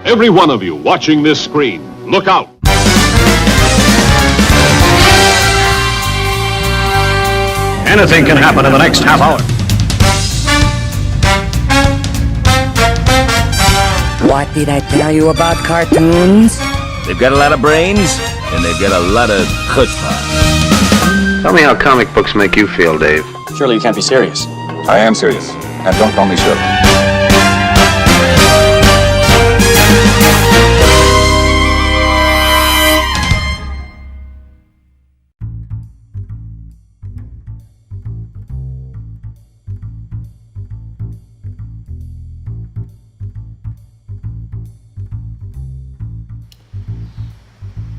Every one of you watching this screen, look out! Anything can happen in the next half hour. What did I tell you about cartoons? They've got a lot of brains, and they've got a lot of chutzpah. Tell me how comic books make you feel, Dave. Surely you can't be serious. I am serious, and don't call me Shirley.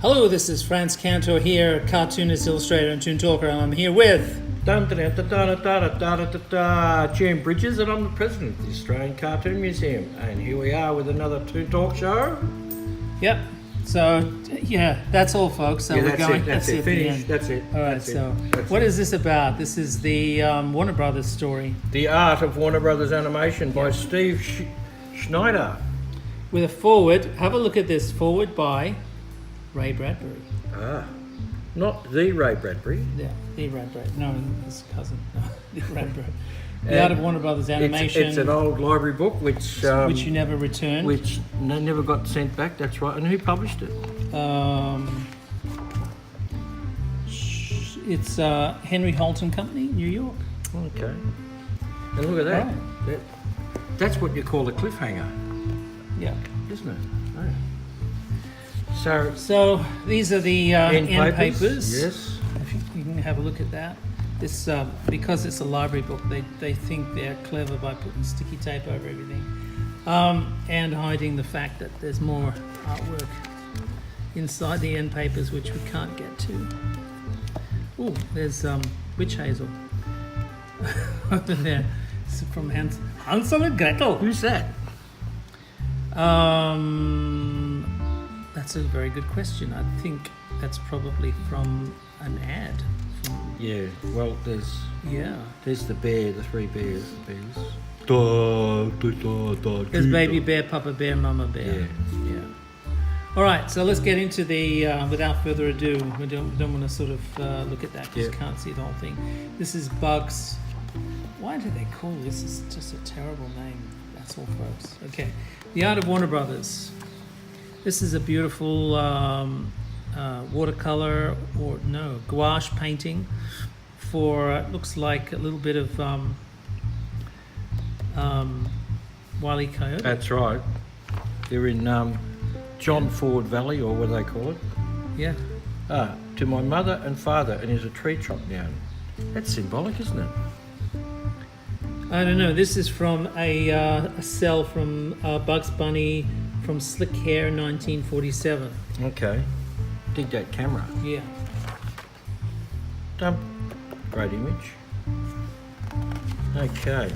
Hello, this is Frantz Kantor here, cartoonist, illustrator, and toon talker. I'm here with Jim Bridges, and I'm the president of the Australian Cartoon Museum. And here we are with another ToonTalk.show. Yep. So yeah, that's all, folks. So we're going. That's it. Finished. That's it. All right. So what is this about? This is the Warner Brothers story. The Art of Warner Brothers Animation by Steve Schneider. With a foreword. Have a look at this foreword by Ray Bradbury. Not the Ray Bradbury. Yeah, the Ray Bradbury. No, his cousin. No, the Ray Bradbury. The Art of Warner Brothers Animation. It's an old library book which you never returned. Which never got sent back. That's right. And who published it? It's Henry Holt and Company, New York. Okay. And look at that. Right. That's what you call a cliffhanger. Yeah. Isn't it? Oh. So these are the end papers. Yes. If you can have a look at that. This because it's a library book, they think they're clever by putting sticky tape over everything, and hiding the fact that there's more artwork inside the end papers which we can't get to. Oh, there's witch hazel over there. It's from Hansel and Gretel. Who's that? That's a very good question. I think that's probably from an ad. Yeah, well, there's the bear, the three bears. There's baby bear, papa bear, mama bear. Yeah. All right, so let's get into the. Without further ado, we don't want to sort of look at that because you can't see the whole thing. This is Bugs. Why do they call this? It's just a terrible name. That's all, folks. Okay, The Art of Warner Brothers. This is a beautiful watercolor gouache painting for looks like a little bit of Wile E. Coyote. That's right. They're in John Ford Valley, or what do they call it? Yeah. To my mother and father, and there's a tree chop down. That's symbolic, isn't it? I don't know. This is from a cell from Bugs Bunny from Slick Hair 1947. Okay. Dig that camera. Yeah. Great image. Okay.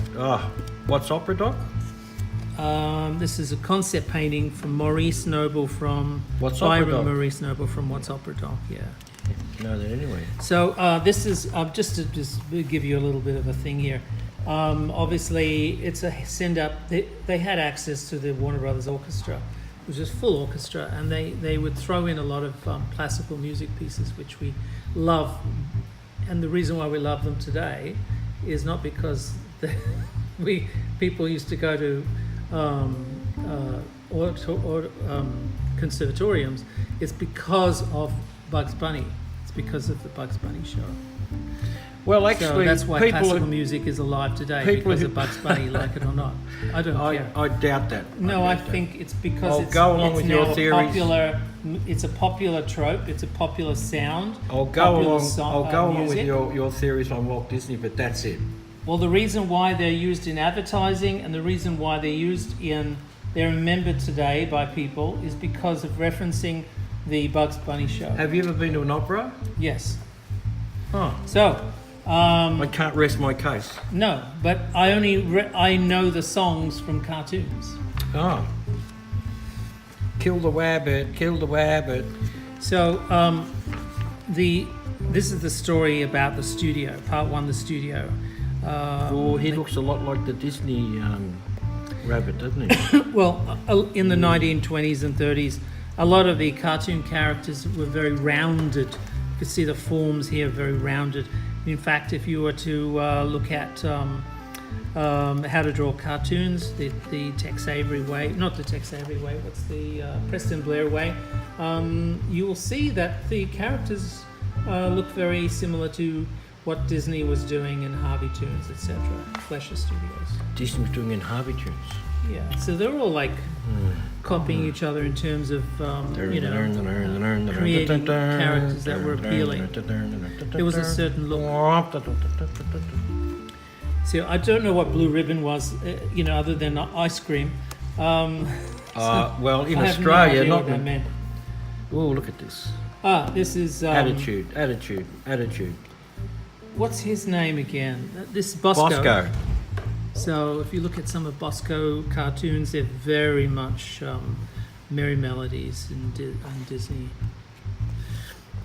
What's Opera Doc? This is a concept painting from Maurice Noble from What's Opera Doc? Maurice Noble from What's Opera Doc. Yeah. No, that anyway. So this is just to give you a little bit of a thing here. Obviously, it's a send up. They had access to the Warner Brothers Orchestra, which is full orchestra, and they would throw in a lot of classical music pieces, which we love. And the reason why we love them today is not because people used to go to conservatoriums. It's because of Bugs Bunny. It's because of the Bugs Bunny show. Well, actually, so that's why classical music is alive today, because of Bugs Bunny, like it or not. I don't care. I doubt that. No, I think it's because it's now a popular. It's a popular trope. It's a popular sound. I'll go along with your theories on Walt Disney, but that's it. Well, the reason why they're used in advertising and the reason why they're remembered today by people is because of referencing the Bugs Bunny show. Have you ever been to an opera? Yes. Oh. So. I can't rest my case. No, but I know the songs from cartoons. Oh. Kill the wabbit, kill the wabbit. So this is the story about the studio, part one, the studio. He looks a lot like the Disney rabbit, doesn't he? Well, in the 1920s and 30s, a lot of the cartoon characters were very rounded. You can see the forms here, very rounded. In fact, if you were to look at how to draw cartoons, the Tex Avery way, not the Tex Avery way, what's the Preston Blair way, you will see that the characters look very similar to what Disney was doing in Harvey Toons, etc. Fleischer Studios. Disney was doing in Harvey Toons. Yeah, so they're all like copying each other in terms of, creating characters that were appealing. There was a certain look. See, I don't know what Blue Ribbon was, other than ice cream. Well, in I have no Australia, idea not. what that meant. Oh, look at this. This is Attitude. What's his name again? This is Bosco. Bosco. So if you look at some of Bosco cartoons, they're very much Merry Melodies and Disney.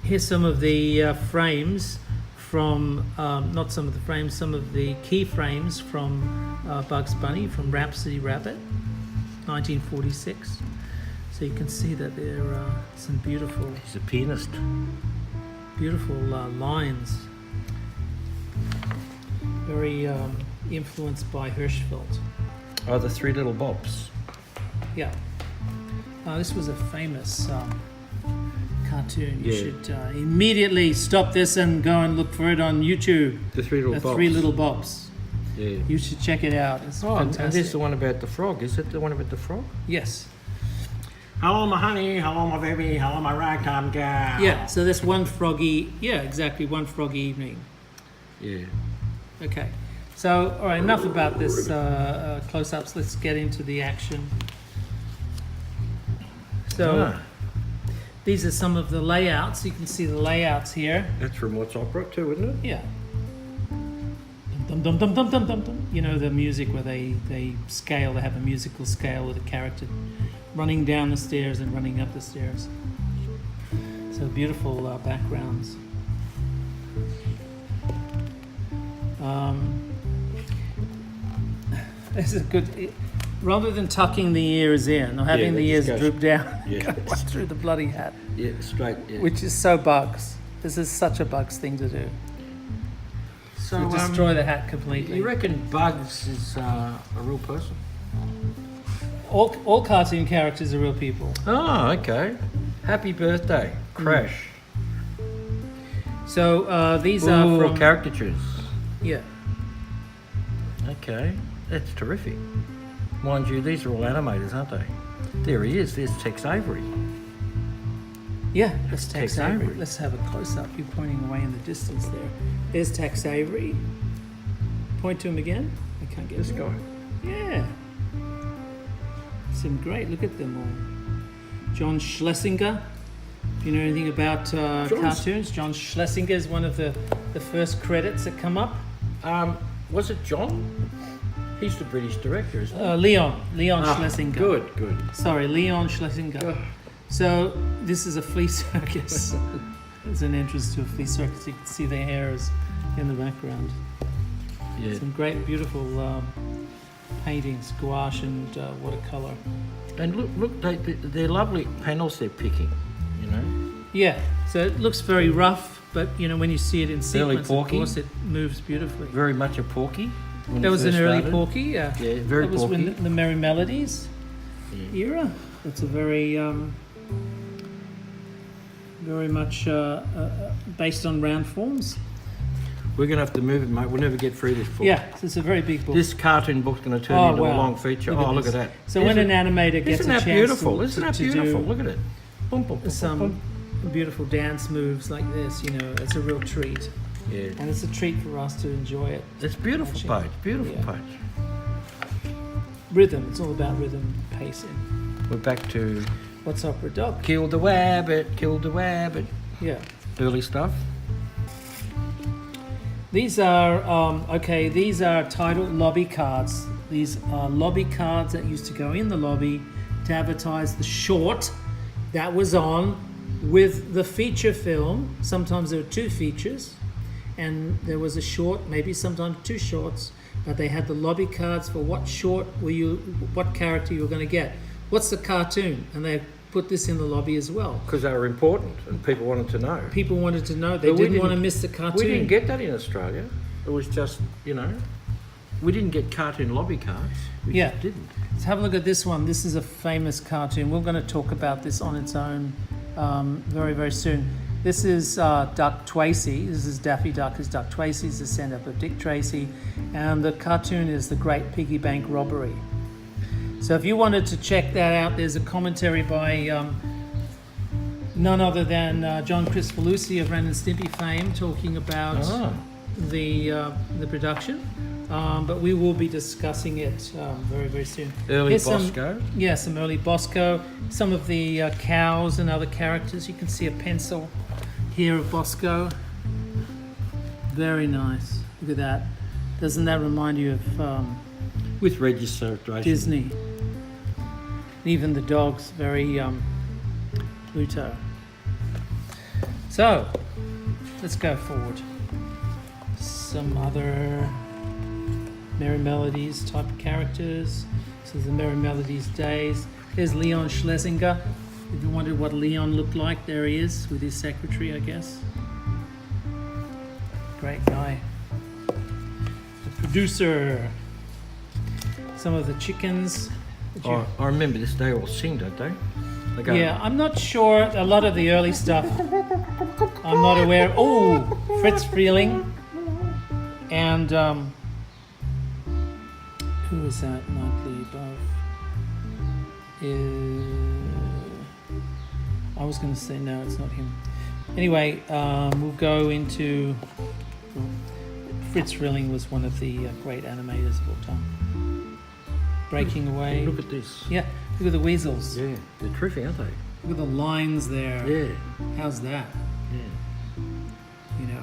Here's some of the frames from, not some of the frames, some of the key frames from Bugs Bunny, from Rhapsody Rabbit, 1946. So you can see that there are some beautiful... He's a pianist. Beautiful lines. Very influenced by Hirschfeld. Oh, the Three Little Bops. Yeah. This was a famous cartoon. You should immediately stop this and go and look for it on YouTube. The Three Little Bops. Three Little Bops. Yeah. You should check it out. It's fantastic. And there's the one about the frog. Is it the one about the frog? Yes. Hello, my honey. Hello, my baby. Hello, my ragtime gal. Yeah, so that's one froggy evening. Yeah. Okay. So, all right, enough about this close-ups. Let's get into the action. So, these are some of the layouts. You can see the layouts here. That's from What's Opera too, isn't it? Yeah. Dum dum dum dum dum dum dum. You know the music where they scale. They have a musical scale with a character running down the stairs and running up the stairs. So beautiful backgrounds. This is good. Rather than tucking the ears in or having the ears droop down, go right through the bloody hat. Yeah, straight. Yeah. Which is so Bugs. This is such a Bugs thing to do. So destroy the hat completely. You reckon Bugs is a real person? All cartoon characters are real people. Oh, okay. Happy birthday, Crash. So these are from caricatures. Yeah. Okay, that's terrific. Mind you, these are all animators, aren't they? There he is. There's Tex Avery. Yeah, that's Tex Avery. Avery. Let's have a close-up. You're pointing away in the distance there. There's Tex Avery. Point to him again. I can't get This there. guy. Yeah. Some great. Look at them all. John Schlesinger. If you know anything about cartoons, John Schlesinger is one of the first credits that come up. Was it John? He's the British director, isn't he? Leon Schlesinger. Good. Sorry, Leon Schlesinger. So this is a flea circus. There's an entrance to a flea circus. You can see the hairs in the background. Yeah. Some great, beautiful paintings, gouache and watercolor. And look, they're lovely panels they're picking, you know. Yeah, so it looks very rough, but when you see it in Early sequence, Porky. of course, it moves beautifully. Very much a Porky. That was an early Porky, yeah. Yeah, very That was Porky. when the Merry Melodies era. It's a very, very much based on round forms. We're going to have to move it, mate. We'll never get through this book. Yeah, so it's a very big book. This cartoon book's going to turn into a long feature. Look at that. So when an animator gets Isn't a that chance beautiful? to Isn't that beautiful? do Look at it. Boom, boom, boom, some boom, boom. beautiful dance moves like this, it's a real treat. Yeah. And it's a treat for us to enjoy it. It's beautiful page. Beautiful Yeah. page. Rhythm, it's all about rhythm, pacing. We're back to What's Opera Doc? Kill the Wabbit. Yeah. Early stuff. These are, these are titled lobby cards. These are lobby cards that used to go in the lobby to advertise the short that was on with the feature film. Sometimes there were two features, and there was a short, maybe sometimes two shorts, but they had the lobby cards for what character you were going to get. What's the cartoon? And they put this in the lobby as well. Because they were important and people wanted to know. People wanted to know. They But we didn't want to miss the cartoon. We didn't get that in Australia. It was just, we didn't get cartoon lobby cards. We just didn't. Let's have a look at this one. This is a famous cartoon. We're going to talk about this on its own very, very soon. This is Duck Tracy. This is Daffy Duck as Duck Tracy. It's the stand-up of Dick Tracy. And the cartoon is The Great Piggy Bank Robbery. So if you wanted to check that out, there's a commentary by none other than John Crispolucci of Ren and Stimpy fame talking about the production. But we will be discussing it very, very soon. Early Bosco? Some early Bosco. Some of the cows and other characters. You can see a pencil here of Bosco. Very nice. Look at that. Doesn't that remind you of With registration. Disney? Even the dogs, very Pluto. So, let's go forward. Some other Merry Melodies type of characters. So the Merry Melodies days. There's Leon Schlesinger. If you wondered what Leon looked like, there he is with his secretary, I guess. Great guy. The producer. Some of the chickens. I remember this. They all sing, don't they? They go, Yeah, I'm not sure. A lot of the early stuff I'm not aware. Oh, Friz Freleng. And who is that nightly above? I was going to say no, it's not him. Anyway, we'll go into... Friz Freleng was one of the great animators of all time. Breaking Away. Look at this. Yeah, look at the weasels. Yeah, they're terrific, aren't they? Look at the lines there. Yeah. How's that? Yeah. You know.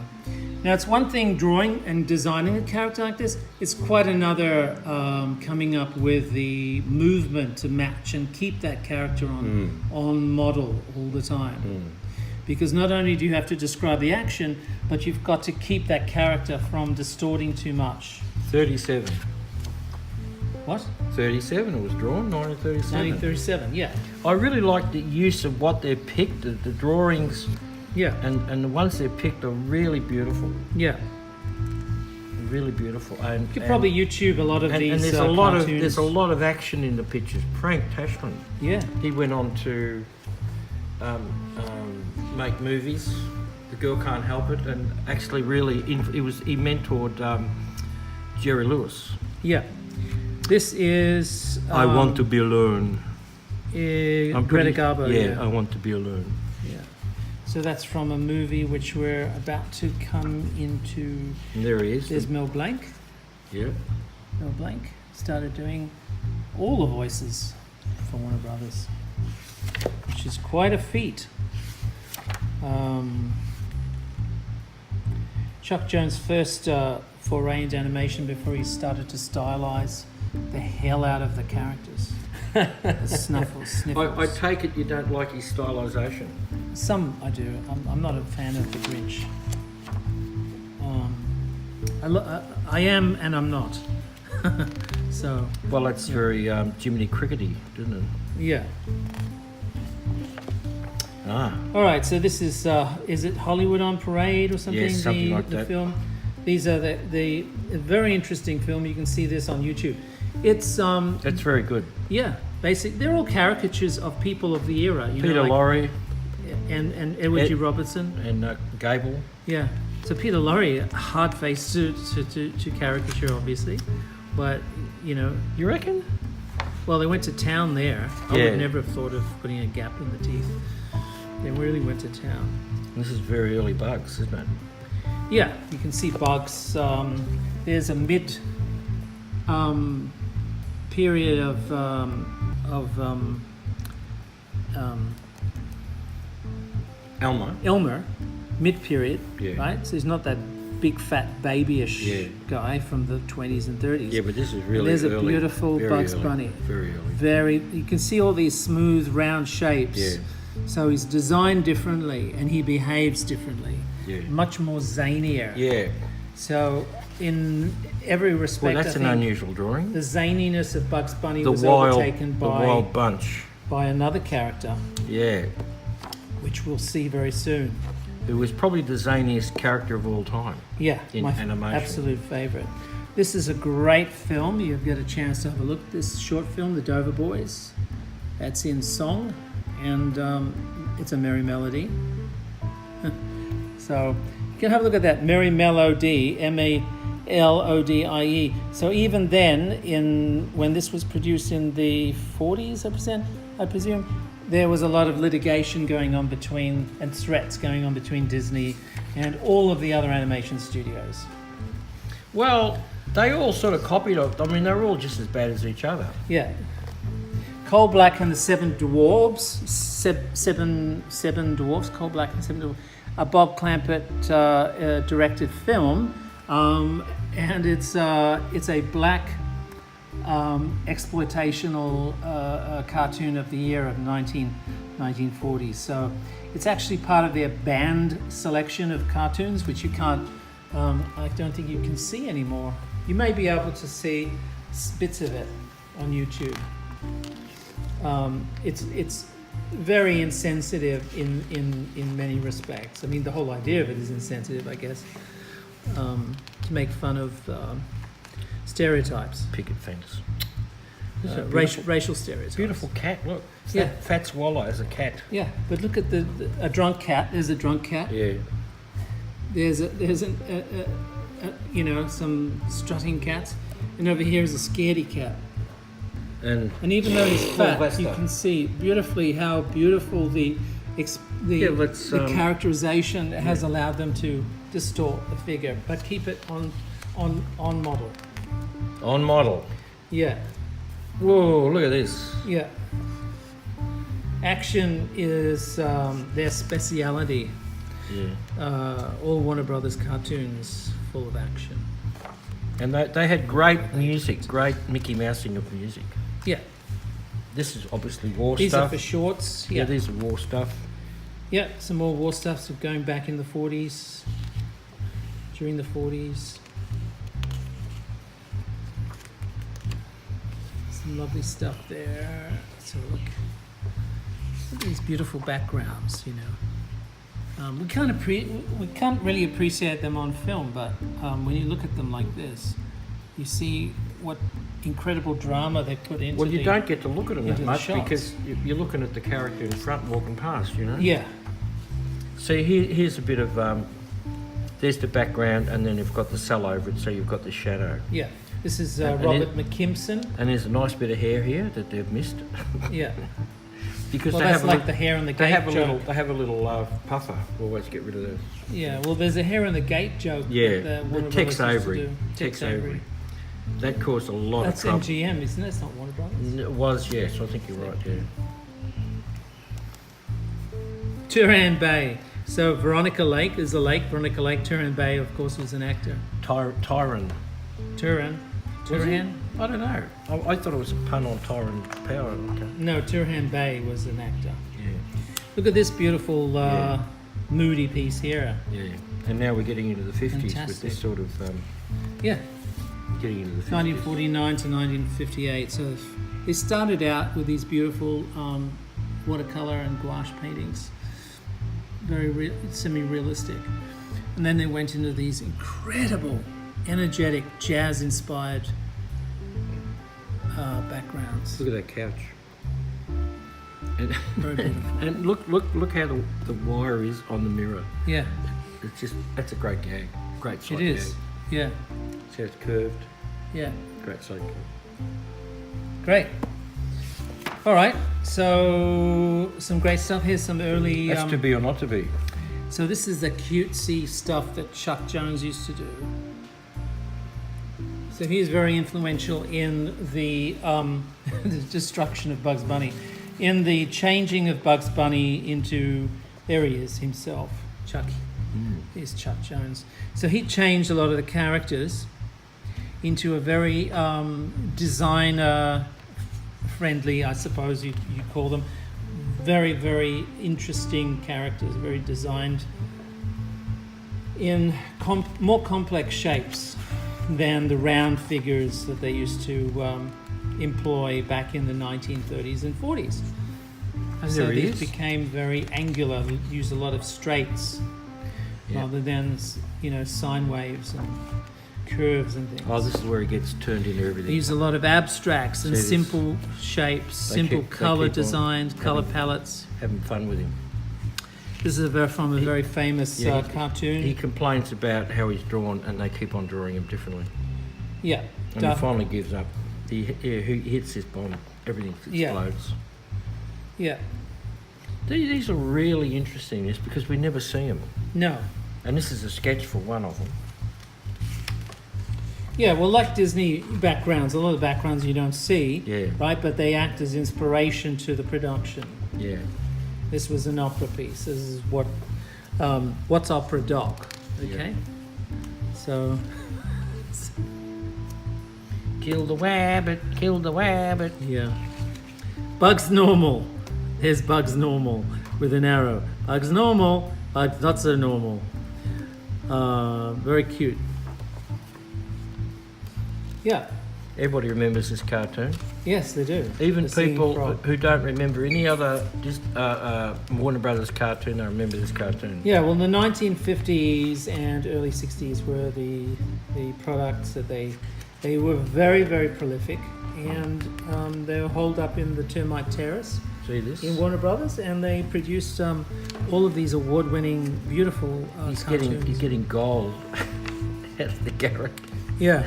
Now it's one thing drawing and designing a character like this. It's quite another coming up with the movement to match and keep that character on model all the time. Because not only do you have to describe the action, but you've got to keep that character from distorting too much. 37. What? 37 it was drawn, 1937. 1937, yeah. I really like the use of what they're picked, the drawings, Yeah. and the ones they're picked are really beautiful. Yeah. Really beautiful. And You could probably YouTube a lot of these and there's a lot cartoons. there's a lot of action in the pictures. Frank Tashman, Yeah. he went on to make movies. The Girl Can't Help It, and actually really he mentored Jerry Lewis. Yeah. This is... I Want to Be Alone. Greta Garbo. Yeah, I Want to Be Alone. Yeah. So that's from a movie which we're about to come into. And there he is. There's Mel Blanc. Yeah. Mel Blanc started doing all the voices for Warner Brothers, which is quite a feat. Chuck Jones' first foray into animation before he started to stylize the hell out of the characters. The sniffles. I take it you don't like his stylisation. Some I do. I'm not a fan of the Grinch. I am and I'm not. So. Well, that's very Jiminy Crickety, isn't it? Yeah. Ah. All right. So this is it Hollywood on Parade or something? Yes, something like the that. film. These are the very interesting film. You can see this on YouTube. It's That's very good. yeah. They're all caricatures of people of the era. You Peter know, like, Lorre and Edward G. Robertson. and Gable. Yeah. So Peter Lorre, hard face to caricature, obviously, but you know. You reckon? Well, they went to town there. I Yeah. would never have thought of putting a gap in the teeth. They really went to town. This is very early Bugs, isn't it? Yeah, you can see Bugs. There's a mid period of Elmer, mid period, Yeah. right? So he's not that big fat babyish Yeah. guy from the 20s and 30s. Yeah, but this is really There's early. a beautiful Very Bugs early. Bunny. Very early. Very, you can see all these smooth, round shapes. Yeah. So he's designed differently and he behaves differently. Yeah. Much more zanier. Yeah. So in every respect. Well, that's I an think unusual drawing. the zaniness of Bugs Bunny The was wild, overtaken the wild bunch. by another character, Yeah. which we'll see very soon. Who was probably the zaniest character of all time. Yeah, In my animation. absolute favourite. This is a great film. You've got a chance to have a look at this short film, The Dover Boys. That's in song, and it's a merry melody. So you can have a look at that, Merry Melody, Melodie. So even then, when this was produced in the 40s, I presume, there was a lot of litigation going on and threats going on between Disney and all of the other animation studios. Well, they all sort of copied it. I mean, they were all just as bad as each other. Yeah. Coal Black and the Seven Dwarves, seven Dwarves, Coal Black and Seven Dwarves, a Bob Clampett directed film, and it's a black exploitational cartoon of the year of 1940. So it's actually part of their banned selection of cartoons, which you can't, I don't think you can see anymore. You may be able to see bits of it on YouTube. It's very insensitive in many respects. I mean, the whole idea of it is insensitive, I guess, to make fun of stereotypes, Picket fence. racial stereotypes. Beautiful cat, look. It's Yeah. that fat swallow as a cat. Yeah, but look at a drunk cat. There's a drunk cat. Yeah. There's some strutting cats, and over here is a scaredy cat. And And even though he's fat, Lester. you can see beautifully how beautiful the characterization has allowed them to distort the figure, but keep it on model. on model. Yeah, Whoa, look at this. yeah. Action is their speciality. Yeah. All Warner Brothers cartoons full of action. And they had great music, great Mickey Mousing of music. Yeah, This is obviously war these stuff. are for shorts. Yeah, Yeah, these are war stuff. yeah. Some more war stuff. So going back in the 40s, during the 40s. Some lovely stuff there. So look at these beautiful backgrounds. We can't really appreciate them on film, but when you look at them like this, you see what incredible drama they put into. Well, you don't get to look at them that into the much shots. because you're looking at the character in front walking past, you know? Yeah, See, here's a bit of, there's the background, and then you've got the cell over it, so you've got the shadow. yeah. This is And Robert Mckimson. And there's a nice bit of hair here that they've missed. Yeah. Because Well, they that's have like the hair on the they gate have a joke. little puffer. Always get rid of those. Yeah, well, there's a hair on the gate joke. Yeah, that Warner the Tex Brothers used to Avery. do. Tex Avery. That caused a lot That's of trouble. MGM, isn't it? It's not Warner Brothers. It was, yes. I think you're right. Yeah. Turan Bay. So Veronica Lake is a lake. Veronica Lake. Turan Bay, of course, was an actor. Tyron. Turan. Turan? I don't know. I thought it was a pun on Tyron Power. Okay. No, Turan Bay was an actor. Yeah. Look at this beautiful moody piece here. Yeah. And now we're getting into the 50s with Fantastic. this sort of Yeah, getting into the 50s. 1949 to 1958. So it started out with these beautiful watercolor and gouache paintings, very semi-realistic, and then they went into these incredible, energetic, jazz-inspired backgrounds. Look at that couch. And, Very beautiful. and look how the wire is on the mirror. Yeah, It's just, that's a great gag. Great sight it is. gag. Yeah, See how it's curved. yeah. Great sight gag. Great. All right, so some great stuff. Here's some early... That's to be or not to be. So this is the cutesy stuff that Chuck Jones used to do. So he is very influential in the, the destruction of Bugs Bunny, in the changing of Bugs Bunny into, there he is himself, Chuck. Here's Chuck Jones. So he changed a lot of the characters into a very designer-friendly, I suppose you call them, very, very interesting characters, very designed in more complex shapes. than the round figures that they used to employ back in the 1930s and 40s. So these became very angular, used a lot of straights rather than, sine waves and curves and things. Oh, this is where it gets turned into everything. They use a lot of abstracts and simple shapes, simple colour designs, colour palettes. Having fun with him. This is from a very famous cartoon. He complains about how he's drawn, and they keep on drawing him differently. Yeah. And he finally gives up. He hits this bomb, everything explodes. Yeah. These are really interesting, this, because we never see them. No. And this is a sketch for one of them. Yeah, well, like Disney backgrounds, a lot of backgrounds you don't see, right? But they act as inspiration to the production. Yeah. This was an opera piece. This is what's opera doc, okay? So... Kill the wabbit, kill the wabbit. Yeah. Bugs normal. Here's Bugs normal with an arrow. Bugs normal, Bugs not so normal. Very cute. Yeah. Everybody remembers this cartoon. Yes, they do. Even people who don't remember any other Warner Brothers cartoon, they remember this cartoon. Yeah, well, the 1950s and early 60s were the products that they were very, very prolific, and they were holed up in the Termite Terrace. See this? In Warner Brothers, and they produced all of these award-winning, beautiful cartoons. He's getting gold out of the garret. Yeah.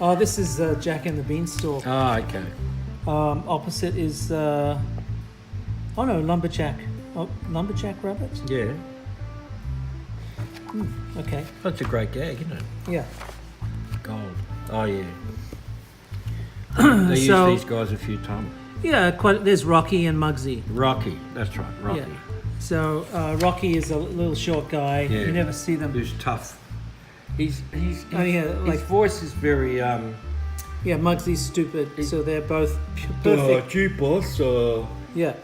Oh, this is Jack and the Beanstalk. Oh, okay. Opposite is Lumberjack. Oh, Lumberjack Rabbit? Yeah. Okay. That's a great gag, isn't it? Yeah. Gold. Oh, yeah. They used these guys a few times. Yeah, there's Rocky and Muggsy. Rocky, that's right, Rocky. Yeah. So Rocky is a little short guy. Yeah. You never see them. Who's tough. His voice is very... Yeah, Muggsy's stupid, so they're both perfect. Yeah.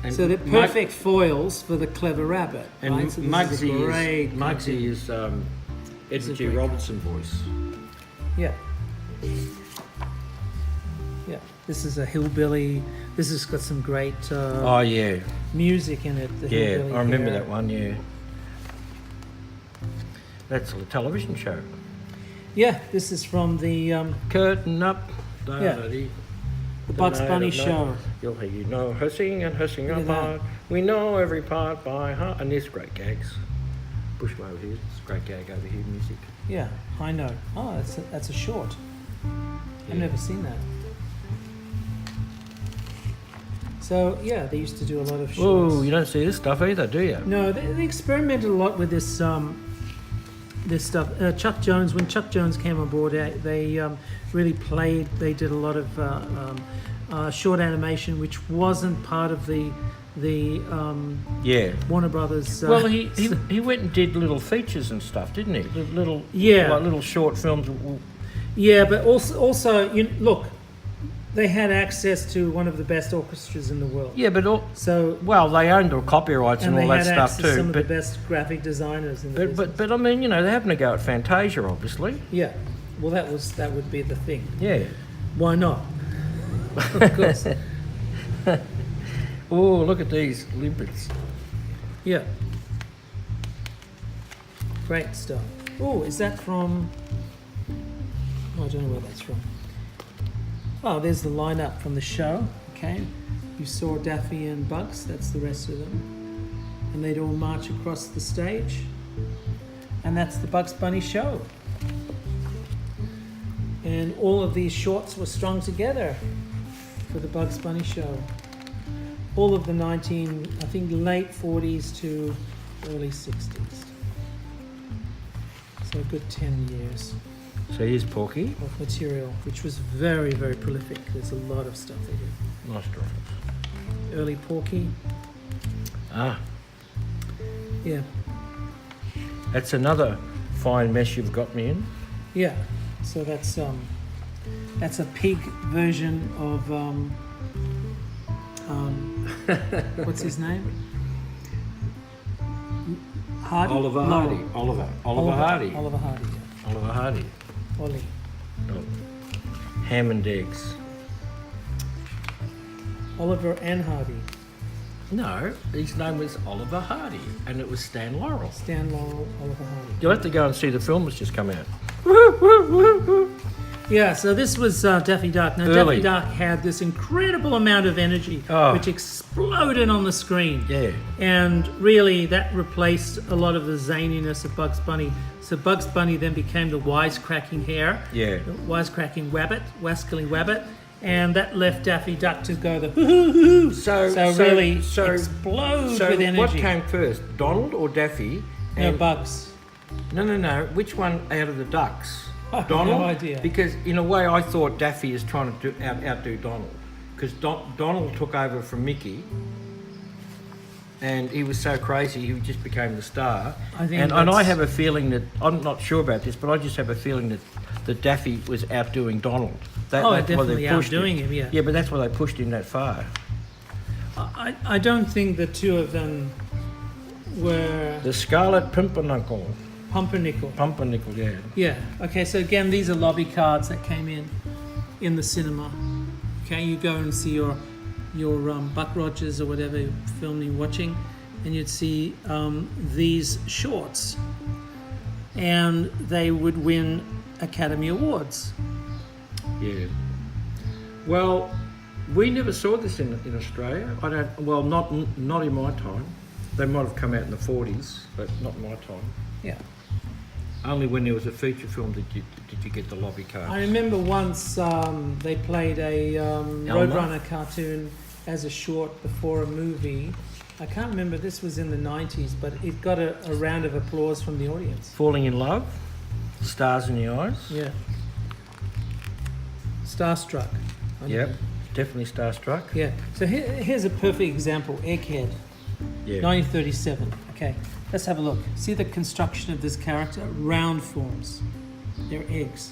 And so they're perfect foils for the clever rabbit. And right? So Muggsy is Edward G. Robinson voice. Yeah. Yeah. This is a hillbilly. This has got some great music in it. I remember that one, yeah. That's a television show. Yeah, this is from the... Curtain up. The Bugs Bunny show. You'll hear her sing and her sing up hard. We know every part by heart. And there's great gags. Bushman over here. It's a great gag over here, music. Yeah, I know. Oh, that's a short. I've never seen that. So, yeah, they used to do a lot of shorts. Oh, you don't see this stuff either, do you? No, they experimented a lot with this stuff. Chuck Jones, when Chuck Jones came on board, they really played. They did a lot of short animation, which wasn't part of the Warner Brothers. Well, he went and did little features and stuff, didn't he? Little short films. Yeah, but also look. They had access to one of the best orchestras in the world. Yeah, but they owned the copyrights and all that stuff too. They had some of the best graphic designers in the business. But I mean, they're having a go at Fantasia, obviously. Yeah, well, that would be the thing. Yeah, why not? Of course. Oh, look at these limpets. Yeah, great stuff. Oh, is that from? I don't know where that's from. Oh, there's the lineup from the show. Okay, you saw Daffy and Bugs. That's the rest of them, and they'd all march across the stage, and that's the Bugs Bunny show. And all of these shorts were strung together for the Bugs Bunny show. All of the late 40s to early 60s. So a good 10 years. So here's Porky. Of material, which was very, very prolific. There's a lot of stuff they did. Nice drawings. Early Porky. Ah. Yeah. That's another fine mess you've got me in. Yeah. So that's a pig version of what's his name? Hardy? Oliver Hardy. Oliver Hardy. Oliver Hardy. Yeah. Oliver Hardy. Ollie. Oh. Ham and eggs. Oliver and Hardy. No, his name was Oliver Hardy, and it was Stan Laurel. Stan Laurel, Oliver Hardy. You'll have to go and see the film that's just come out. Yeah, so this was Daffy Duck. Now, Early. Daffy Duck had this incredible amount of energy, which exploded on the screen. Yeah. And really, that replaced a lot of the zaniness of Bugs Bunny. So Bugs Bunny then became the wisecracking hare, Yeah. the wisecracking wabbit, wascally wabbit, and that left Daffy Duck to go the hoo-hoo-hoo. So really explode with energy. What came first, Donald or Daffy? No, Bugs. No. Which one out of the ducks? I have Donald? no idea. Because in a way I thought Daffy is trying to outdo Donald. Because Donald took over from Mickey and he was so crazy he just became the star. And I have a feeling that, I'm not sure about this, but I just have a feeling that Daffy was outdoing Donald. That's why definitely they pushed outdoing him, yeah. Yeah, but that's why they pushed him that far. I don't think the two of them were The Scarlet Pimpernel. Pumpernickel. Yeah. Yeah. Okay. So again, these are lobby cards that came in the cinema. Okay, you go and see your Buck Rogers or whatever film you're watching, and you'd see these shorts, and they would win Academy Awards. Yeah. Well, we never saw this in Australia. Not in my time. They might have come out in the 40s, but not in my time. Yeah. Only when there was a feature film did you get the lobby cards. I remember once they played a Roadrunner cartoon as a short before a movie. I can't remember, this was in the 90s, but it got a round of applause from the audience. Falling in Love, Stars in the Eyes. Yeah. Starstruck. Yep, definitely Starstruck. Yeah. So here's a perfect example. Egghead, Yeah. 1937. Okay, let's have a look. See the construction of this character? Round forms. They're eggs.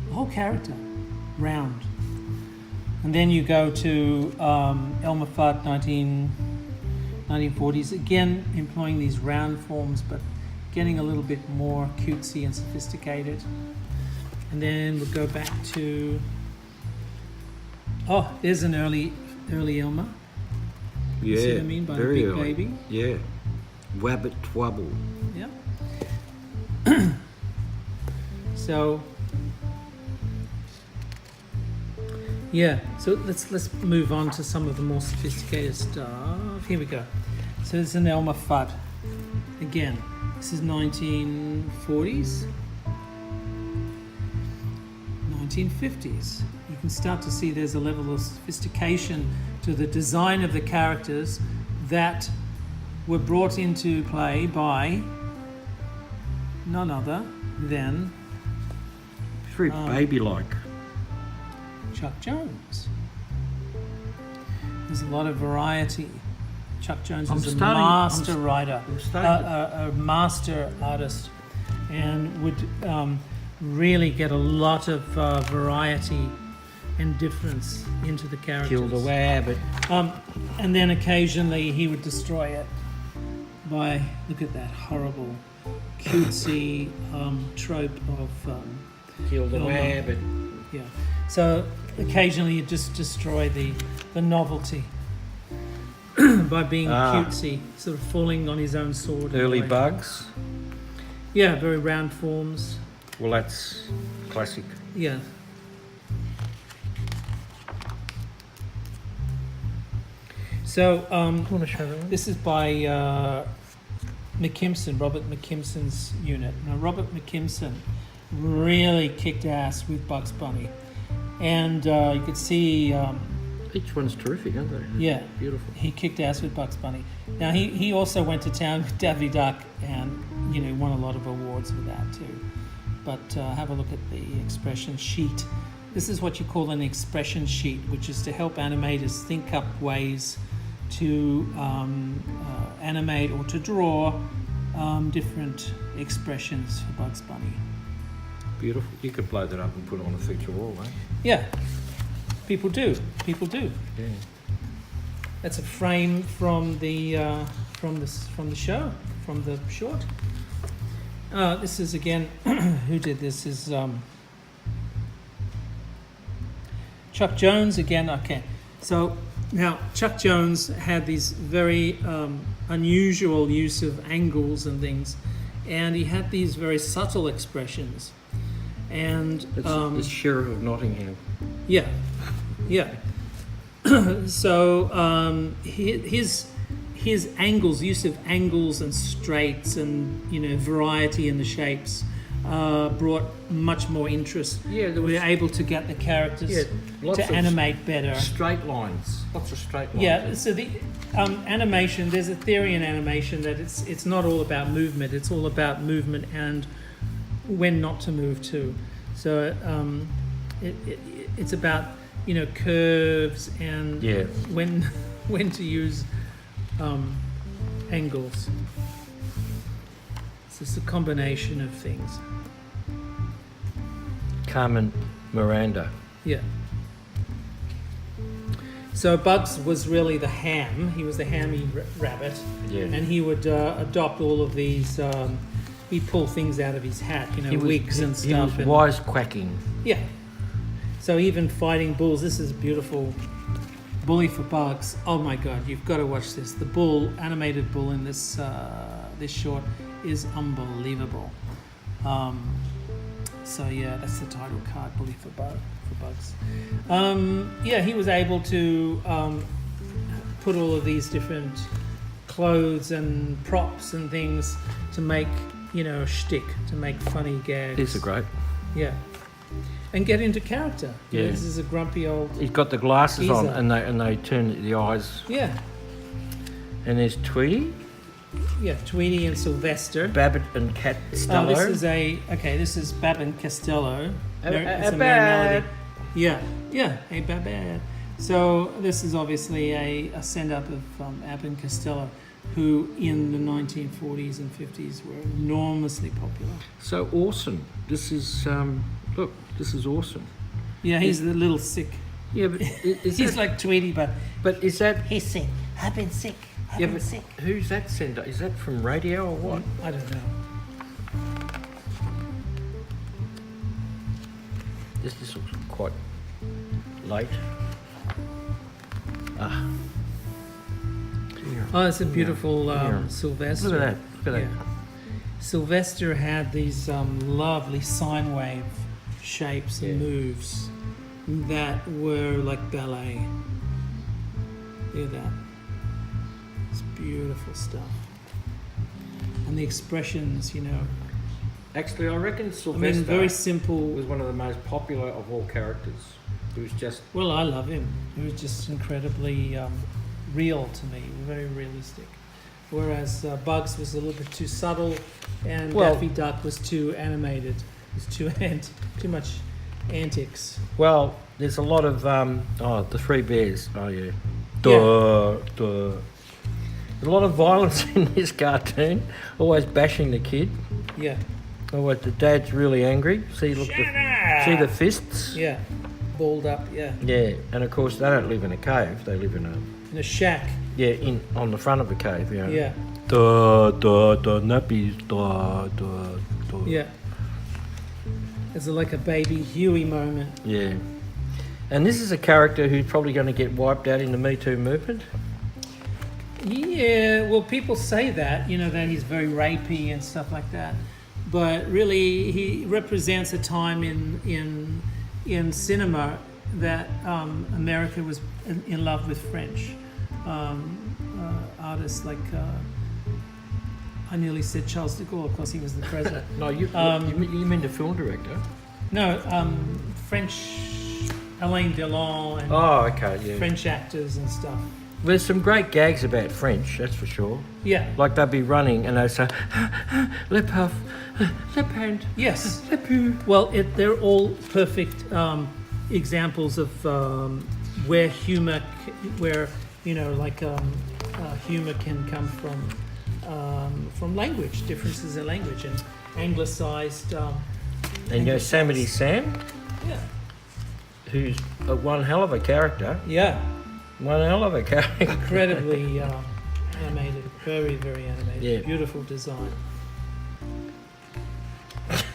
The whole character, round. And then you go to Elmer Fudd, 1940s. Again, employing these round forms, but getting a little bit more cutesy and sophisticated. And then we'll go back to... Oh, there's an early Elmer. Yeah, See what I mean by the very big early. baby? Yeah. Wabbit Twabble. Yeah. So let's move on to some of the more sophisticated stuff. Here we go. So it's an Elmer Fudd. Again, this is 1940s, 1950s. You can start to see there's a level of sophistication to the design of the characters that were brought into play by none other than It's very baby-like. Chuck Jones. There's a lot of variety. Chuck Jones was a master writer, a master artist, and would really get a lot of variety and difference into the characters. Kill the wabbit. And then occasionally he would destroy it by, look at that horrible, cutesy trope of Kill the Elmer. wabbit. Yeah. So occasionally you just destroy the novelty by being cutesy, sort of falling on his own sword. Early Bugs. Yeah, very round forms. Well, that's classic. Yeah. So Want to show that one? this is by Mckimson, Robert Mckimson's unit. Now, Robert Mckimson really kicked ass with Bugs Bunny. And you could see... Each one's terrific, aren't they? yeah, Beautiful. he kicked ass with Bugs Bunny. Now, he also went to town with Daffy Duck and, won a lot of awards for that too. But have a look at the expression sheet. This is what you call an expression sheet, which is to help animators think up ways to animate or to draw different expressions for Bugs Bunny. Beautiful. You could blow that up and put it on a feature wall, eh? Yeah, people do. Yeah. That's a frame from the show, from the short. This is again, who did this? Is Chuck Jones again. Okay, so now Chuck Jones had these very unusual use of angles and things, and he had these very subtle expressions. And It's Sheriff of Nottingham. yeah. So his angles, use of angles and straights, and variety in the shapes, brought much more interest. Yeah, there we was- were able to get the characters lots to of animate better. Straight lines. Lots of straight lines. Yeah, so the animation, there's a theory in animation that it's not all about movement, it's all about movement and when not to move too. So it's about curves and when to use angles. It's just a combination of things. Carmen Miranda. Yeah. So Bugs was really the ham. He was the hammy rabbit. Yeah. And he would adopt all of these. He'd pull things out of his hat, wigs and stuff. He was wisecracking. Yeah. So even fighting bulls. This is beautiful. Bully for Bugs. Oh my God, you've got to watch this. The bull, animated bull in this this short is unbelievable. So yeah, that's the title card, Bully for Bugs. He was able to put all of these different clothes and props and things to make, a shtick, to make funny gags. These are great. Yeah. And get into character. Yeah. This is a grumpy old... He's got the glasses on, geezer. and they turn the eyes. Yeah. And there's Tweety, Yeah, Tweety and Sylvester. Babbitt and Costello. This is Bab and Costello. It's a Merry Babbitt. Melody. Yeah, hey Babbitt. So this is obviously a send-up of Ab and Costello, who in the 1940s and 50s were enormously popular. So awesome. This is, look, this is awesome. Yeah, he's a little sick. Yeah, but is He's that, like Tweety, but is that... He's sick. I've been sick. Yeah, but who's that sender? Is that from radio or what? I don't know. This looks quite late. Oh, it's a beautiful Sylvester. Look at that. Yeah. Sylvester had these lovely sine wave shapes and moves that were like ballet. Look at that. It's beautiful stuff. And the expressions, Actually, I reckon Sylvester very simple. was one of the most popular of all characters. He was just... Well, I love him. He was just incredibly real to me, very realistic. Whereas Bugs was a little bit too subtle, and Daffy Duck was too animated. It was too much antics. Well, there's a lot of... the Three Bears. Oh, yeah. There's a lot of violence in this cartoon. Always bashing the kid. Yeah. Always the dad's really angry. See the fists? Yeah. Balled up, yeah. Yeah, and of course they don't live in a cave. They live in a shack. Yeah, on the front of the cave. Yeah. Yeah. Nappies. Yeah. It's like a baby Huey moment. Yeah. And this is a character who's probably going to get wiped out in the Me Too movement. Yeah, well, people say that, that he's very rapey and stuff like that. But really, he represents a time in cinema that America was in love with French artists like I nearly said Charles de Gaulle because he was the president. No, you mean the film director? No, French Alain Delon and okay, yeah. French actors and stuff. There's some great gags about French, that's for sure. Yeah. Like they'd be running and they'd say, le puff, le pant. Yes. Le pu. Well, they're all perfect examples of where humor, humor can come from language, differences in language, and anglicized. And Yosemite Sam, Yeah. who's one hell of a character. Yeah. One hell of a character. Incredibly animated, very, very animated. Yeah. Beautiful design.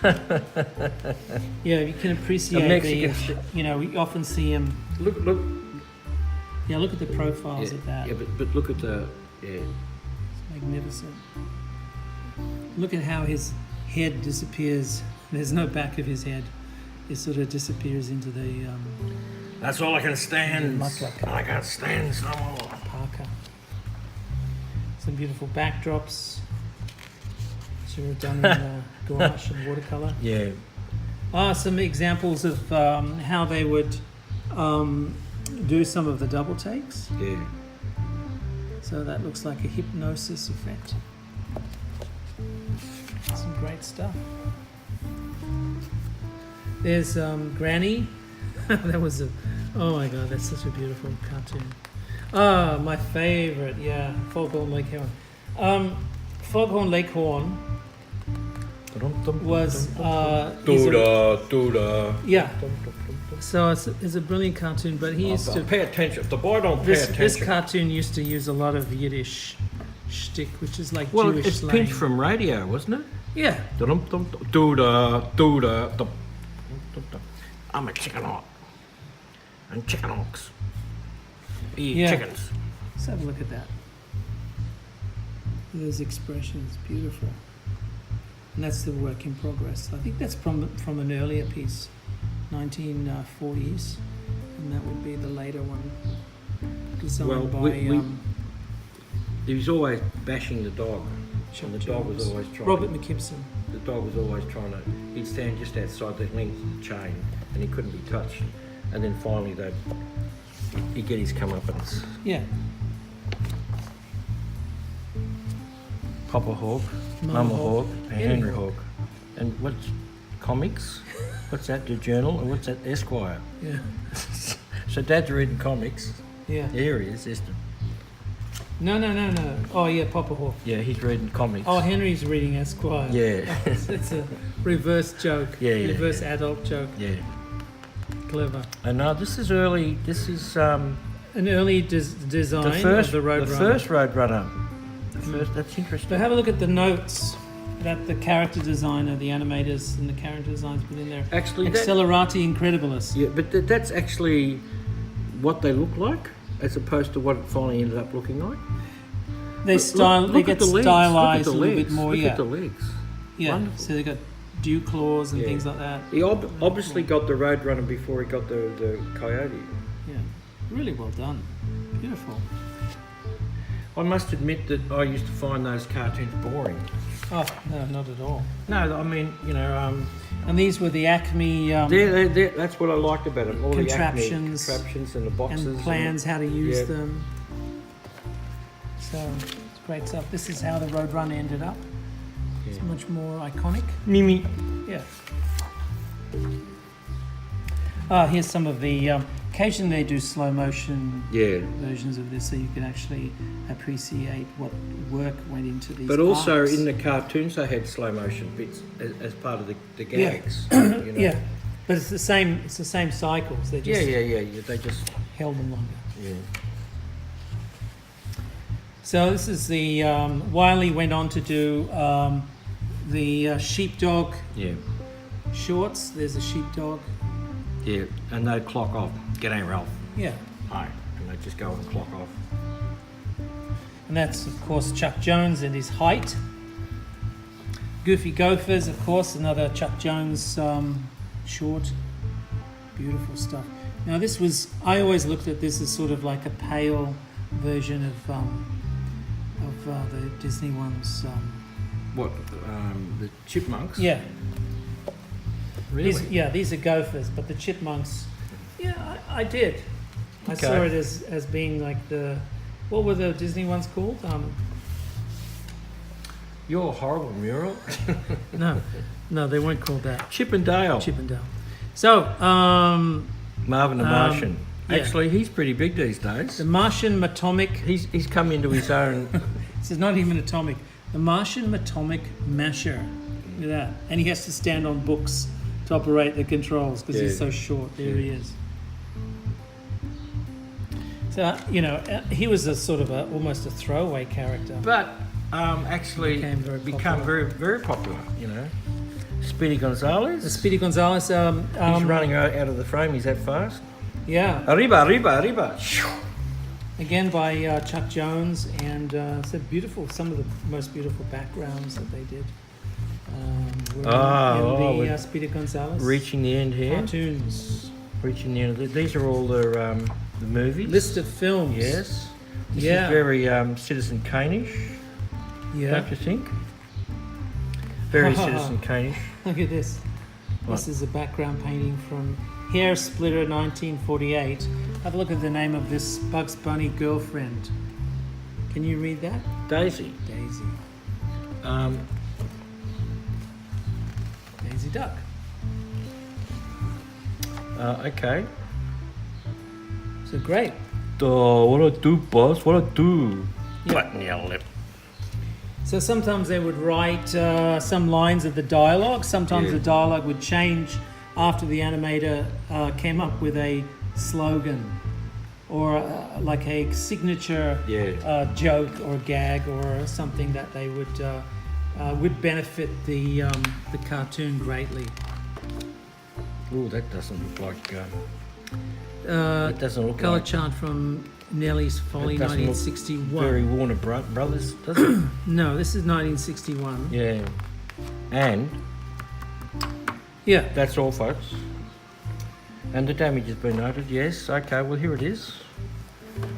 Yeah, you can appreciate A Mexican we often see him. Look. Yeah, look at the profiles of that. Yeah, but look at the It's magnificent. Look at how his head disappears. There's no back of his head. It sort of disappears into the That's all I can stand. Mutlaka. I can't stand some more. parka. Some beautiful backdrops. Sort of done in gouache and watercolor. Yeah. Some examples of how they would do some of the double takes. Yeah. So that looks like a hypnosis effect. Some great stuff. There's Granny. That was oh my god, that's such a beautiful cartoon. Ah, my favorite, yeah, Foghorn Leghorn. Foghorn Leghorn was yeah. So it's a brilliant cartoon, but he used to pay attention. If the boy don't pay attention. This cartoon used to use a lot of Yiddish shtick, which is like Well, Jewish it's slang. pinched from radio, wasn't it? Yeah. I'm a chicken hawk. And chicken hawks. Eat Yeah. chickens. Let's have a look at that. Those expressions, beautiful. And that's the work in progress. I think that's from an earlier piece, 1940s, and that would be the later one, designed by he was always bashing the dog. Chuck And the dog was Jones. always trying. Robert Mckimson. The dog was always trying to. He'd stand just outside the link chain, and he couldn't be touched. And then finally, he'd get his comeuppance. Yeah. Papa Hawk, Mama Mama Hawk, and Henry Henry Hawk. Hawk. And what's comics? What's that? The Journal, and what's that? Esquire. Yeah. So Dad's reading comics. Yeah. Here he is, Esther. No. Oh yeah, Papa Hawk. Yeah, he's reading comics. Oh, Henry's reading Esquire. Yeah. It's a reverse joke. Yeah. Reverse adult joke. Yeah. Clever. And this is early. This is An early design the first. of the Roadrunner. The first Roadrunner. The first. That's interesting. But have a look at the notes that the character designer, the animators, and the character designs put in there. Actually, Accelerati Incredibilis. Yeah, but that's actually what they look like, as opposed to what it finally ended up looking like. They get stylized a little bit more. Look Yeah. at the legs. Yeah. Wonderful. So they got dew claws and things like that. He obviously got the Roadrunner before he got the Coyote. Yeah. Really well done. Beautiful. I must admit that I used to find those cartoons boring. Oh no, not at all. No, I mean, And these were the Acme that's what I liked about them. All Contraptions the Acme contraptions and the boxes. and plans how to use Yeah. them. So it's great stuff. This is how the Roadrunner ended up. It's much more iconic. Mimi. Yeah. Here's some of the. Occasionally they do slow motion versions of this, so you can actually appreciate what work went into these. But also arcs. in the cartoons they had slow motion bits as part of the gags. Yeah, but it's the same. It's the same cycles. They just Yeah. They just held them longer. yeah. So this is the Wiley went on to do the sheepdog Yeah. shorts. There's a sheepdog. Yeah, and they'd clock off. G'day, Ralph. Yeah, Hi. And they'd just go and clock off. and that's of course Chuck Jones and his height. Goofy Gophers, of course, another Chuck Jones short. Beautiful stuff. Now this was, I always looked at this as sort of like a pale version of the Disney ones. What? The chipmunks? Yeah. Really? These are gophers, but the chipmunks, yeah, I did. I Okay. saw it as being like what were the Disney ones called? You're a horrible mural. No, they weren't called that. Chip and Dale. Chippendale. So, Marvin the Martian. yeah. Actually, he's pretty big these days. the Martian Matomic, He's come into his own. this is not even atomic, the Martian Matomic Masher. Look at that. And he has to stand on books to operate the controls because he's so short. There he is. So, he was a sort of almost a throwaway character. But actually Became very become popular. very, very popular, Speedy Gonzales. Speedy Gonzales. He's running out of the frame. He's that fast. Yeah. Arriba. Again by Chuck Jones, and so beautiful. Some of the most beautiful backgrounds that they did were in the Speedy Gonzales. Reaching the end here. Cartoons. Reaching the end. These are all the movies. List of films. Yes. This is very Citizen Kane-ish. Yeah. Don't you think? Very Citizen Kane-ish. Look at this. What? This is a background painting from Hair Splitter 1948. Have a look at the name of this Bugs Bunny girlfriend. Can you read that? Daisy. Daisy Duck. Okay. So great. What I do, boss? What I do? Yeah. Button your lip. So sometimes they would write some lines of the dialogue. Sometimes the dialogue would change after the animator came up with a slogan or like a signature joke or gag or something that they would benefit the cartoon greatly. Oh, that doesn't look like. It doesn't look Color like. chart from Nelly's Folly, It doesn't look 1961. very Warner Brothers, does it? No, this is 1961. Yeah. And Yeah. that's all, folks. And the damage has been noted. Yes. Okay. Well, here it is.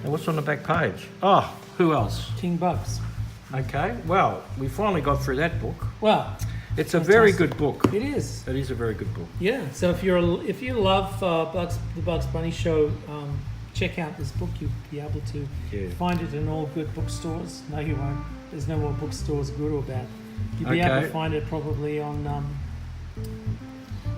And what's on the back page? Oh, who else? King Bugs. Okay. Well, we finally got through that book. Well, It's a very good book. it is. It is a very good book. Yeah. So if you love the Bugs Bunny show, check out this book. You'll be able to find it in all good bookstores. No, you won't. There's no more bookstores, good or bad. You'll be able to find it probably on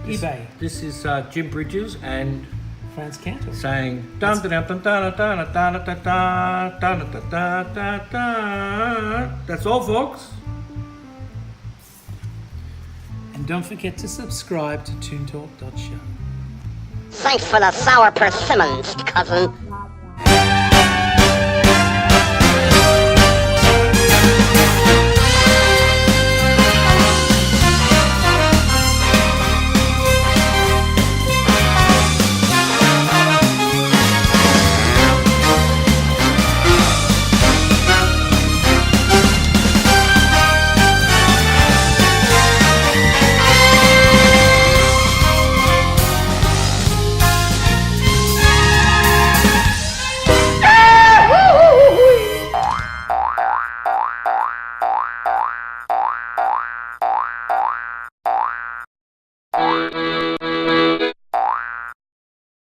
eBay. This is Jim Bridges and Franz Kantor. saying dun dun dun dun dun dun dun dun dun dun dun dun. That's all, folks. And don't forget to subscribe to ToonTalk.show. Thanks for the sour persimmons, cousin.